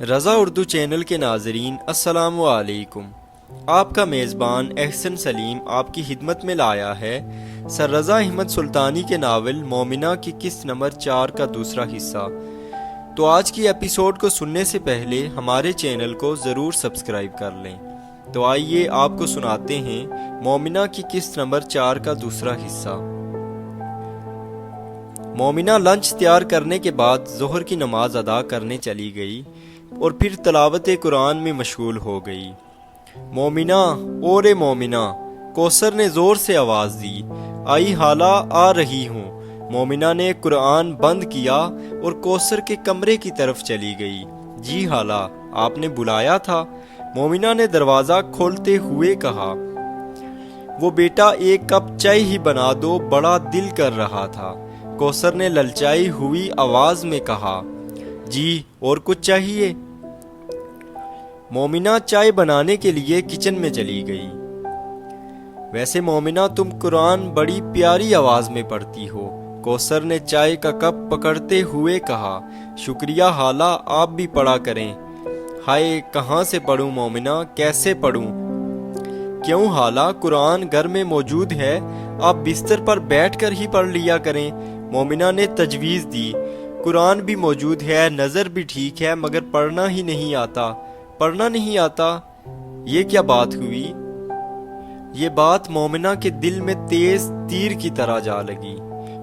رضا Urdu channel کے ناظرین السلام علیکم۔ آپ کا میزبان احسن سلیم آپ کی خدمت میں لایا ہے سر رضا احمد سلطانی کے ناول مومنہ کی قسط نمبر 4 کا دوسرا حصہ۔ تو آج کی ایپیسوڈ کو سننے سے پہلے ہمارے چینل کو ضرور سبسکرائب کر لیں۔ تو آئیے آپ کو سناتے ہیں مومنہ کی قسط نمبر 4 کا دوسرا حصہ۔ مومنہ لنچ تیار کرنے کے بعد ظہر کی نماز ادا کرنے چلی گئی اور پھر تلاوت قرآن میں مشغول ہو گئی۔ مومنہ، اور مومنہ، کوثر نے زور سے آواز دی۔ آئی حالہ، آ رہی ہوں۔ مومنہ نے قرآن بند کیا اور کوثر کے کمرے کی طرف چلی گئی۔ جی حالہ، آپ نے بلایا تھا؟ مومنہ نے دروازہ کھولتے ہوئے کہا۔ وہ بیٹا ایک کپ چائے ہی بنا دو، بڑا دل کر رہا تھا۔ کوثر نے للچائی ہوئی آواز میں کہا۔ جی، اور کچھ چاہیے؟ مومنہ چائے بنانے کے لیے کچن میں چلی گئی۔ ویسے مومنہ، تم قرآن بڑی پیاری آواز میں پڑھتی ہو، کوثر نے چائے کا کپ پکڑتے ہوئے کہا۔ شکریہ حالہ، آپ بھی پڑھا کریں۔ ہائے، کہاں سے پڑھوں مومنہ، کیسے پڑھوں؟ کیوں حالہ، قرآن گھر میں موجود ہے، آپ بستر پر بیٹھ کر ہی پڑھ لیا کریں، مومنہ نے تجویز دی۔ قرآن بھی موجود ہے، نظر بھی ٹھیک ہے، مگر پڑھنا ہی نہیں آتا۔ پڑھنا نہیں آتا؟ یہ کیا بات ہوئی؟ یہ بات مومنہ کے دل میں تیز تیر کی طرح جا لگی۔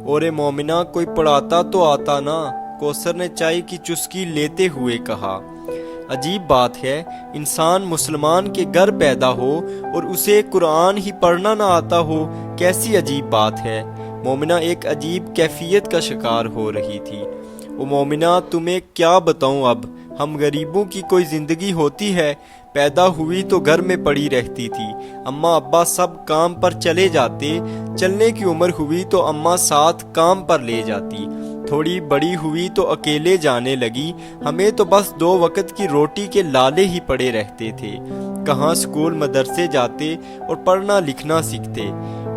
اور مومنہ، کوئی پڑھاتا تو آتا نا، کوثر نے چائے کی چسکی لیتے ہوئے کہا۔ عجیب بات ہے، انسان مسلمان کے گھر پیدا ہو اور اسے قرآن ہی پڑھنا نہ آتا ہو، کیسی عجیب بات ہے۔ مومنہ ایک عجیب کیفیت کا شکار ہو رہی تھی۔ او مومنہ، تمہیں کیا بتاؤں اب، ہم غریبوں کی کوئی زندگی ہوتی ہے؟ پیدا ہوئی تو گھر میں پڑی رہتی تھی، اماں ابا سب کام پر چلے جاتے، چلنے کی عمر ہوئی تو اماں ساتھ کام پر لے جاتی، تھوڑی بڑی ہوئی تو اکیلے جانے لگی، ہمیں تو بس 2 وقت کی روٹی کے لالے ہی پڑے رہتے تھے، کہاں سکول مدرسے جاتے اور پڑھنا لکھنا سیکھتے۔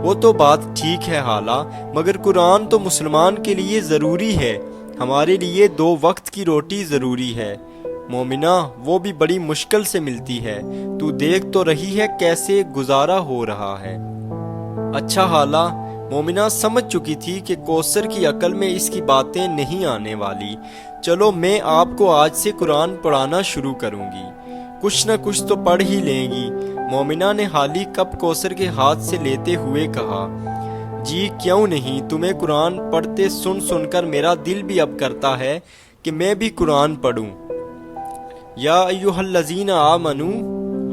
وہ تو بات ٹھیک ہے حالہ، مگر قرآن تو مسلمان کے لیے ضروری ہے، ہمارے لیے 2 وقت کی روٹی ضروری ہے۔ مومنہ، وہ بھی بڑی مشکل سے ملتی ہے، تو دیکھ تو رہی ہے کیسے گزارا ہو رہا ہے۔ اچھا حالہ، مومنہ سمجھ چکی تھی کہ کوثر کی عقل میں اس کی باتیں نہیں آنے والی۔ چلو، میں آپ کو آج سے قرآن پڑھانا شروع کروں گی، کچھ نہ کچھ تو پڑھ ہی لیں گی، مومنہ نے خالی کپ کوثر کے ہاتھ سے لیتے ہوئے کہا۔ جی کیوں نہیں، تمہیں قرآن پڑھتے سن سن کر میرا دل بھی اب کرتا ہے کہ میں بھی قرآن پڑھوں۔ یا ایھا الذین آمنو،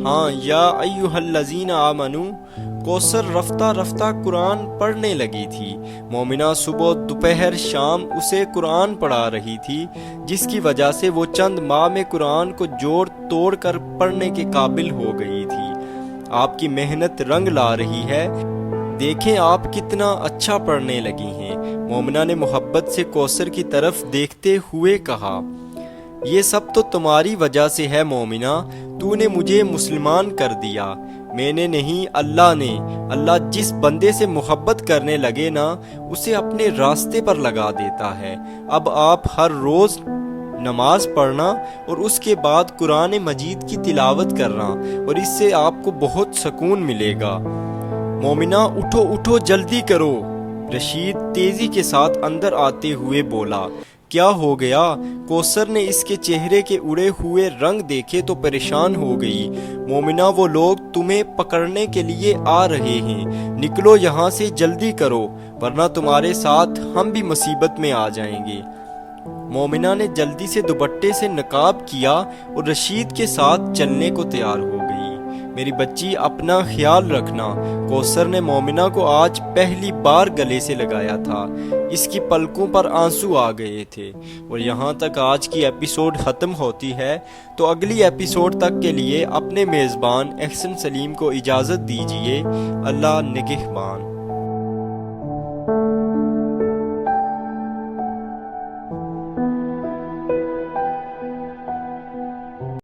ہاں، یا ایھا الذین آمنو۔ کوثر رفتہ رفتہ قرآن پڑھنے لگی تھی۔ مومنہ صبح دوپہر شام اسے قرآن پڑھا رہی تھی، جس کی وجہ سے وہ چند ماہ میں قرآن کو جوڑ توڑ کر پڑھنے کے قابل ہو گئی تھی۔ آپ کی محنت رنگ لا رہی ہے، دیکھیں آپ کتنا اچھا پڑھنے لگی ہیں، مومنہ نے محبت سے کوثر کی طرف دیکھتے ہوئے کہا۔ یہ سب تو تمہاری وجہ سے ہے مومنہ، تو نے مجھے مسلمان کر دیا، میں نے نہیں، اللہ نے۔ اللہ جس بندے سے محبت کرنے لگے نا، اسے اپنے راستے پر لگا دیتا ہے۔ اب آپ ہر روز نماز پڑھنا اور اس کے بعد قرآن مجید کی تلاوت کرنا، اور اس سے آپ کو بہت سکون ملے گا۔ مومنہ، اٹھو اٹھو، جلدی کرو، رشید تیزی کے ساتھ اندر آتے ہوئے بولا۔ کیا ہو گیا؟ کوثر نے اس کے چہرے کے اڑے ہوئے رنگ دیکھے تو پریشان ہو گئی۔ مومنہ، وہ لوگ تمہیں پکڑنے کے لیے آ رہے ہیں، نکلو یہاں سے، جلدی کرو، ورنہ تمہارے ساتھ ہم بھی مصیبت میں آ جائیں گے۔ مومنہ نے جلدی سے دوپٹے سے نقاب کیا اور رشید کے ساتھ چلنے کو تیار ہو گئی۔ میری بچی، اپنا خیال رکھنا، کوثر نے مومنہ کو آج پہلی بار گلے سے لگایا تھا، اس کی پلکوں پر آنسو آ گئے تھے۔ اور یہاں تک آج کی ایپیسوڈ ختم ہوتی ہے، تو اگلی ایپیسوڈ تک کے لیے اپنے میزبان احسن سلیم کو اجازت دیجیے۔ اللہ نگہبان۔